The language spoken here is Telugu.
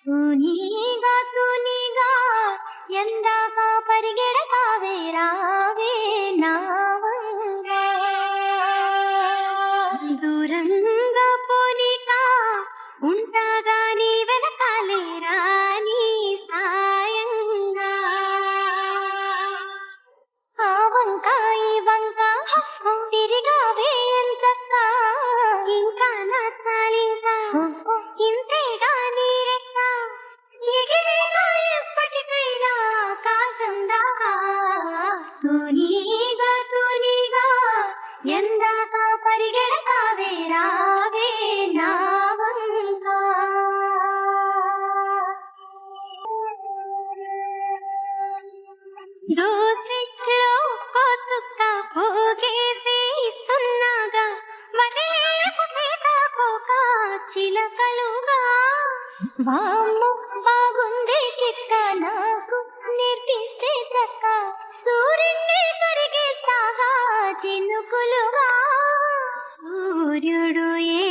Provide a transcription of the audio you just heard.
తూనీగా ఎందాక పరిగెడతావే రావే నావంగా దూరంగా పోనీకా ఉంటాగా నీ వెనకాలే రాని సాయంగా ఆ వంక ఈ వంక తిరిగావే ఎంతక్క ఇంకా నచ్చాలింకా ఇంతేగా నీ రెక్క ఎగిరేగా ఎప్పటికైనా ఆకాశం దాకా తూనీగా ఎందాక పరిగెడతావే రావే నావంగా దోసిట్లో చుక్క పోగేసి ఇస్తున్నాగా వదేపు సీతాకోక చిలకలుగా వామ్ము బాగుంది కిక్క నాకు నేర్పిస్తే చక్క సూర్యుడిని కరిగిస్తాగా చినుకులుగా సూర్యుడు ఏ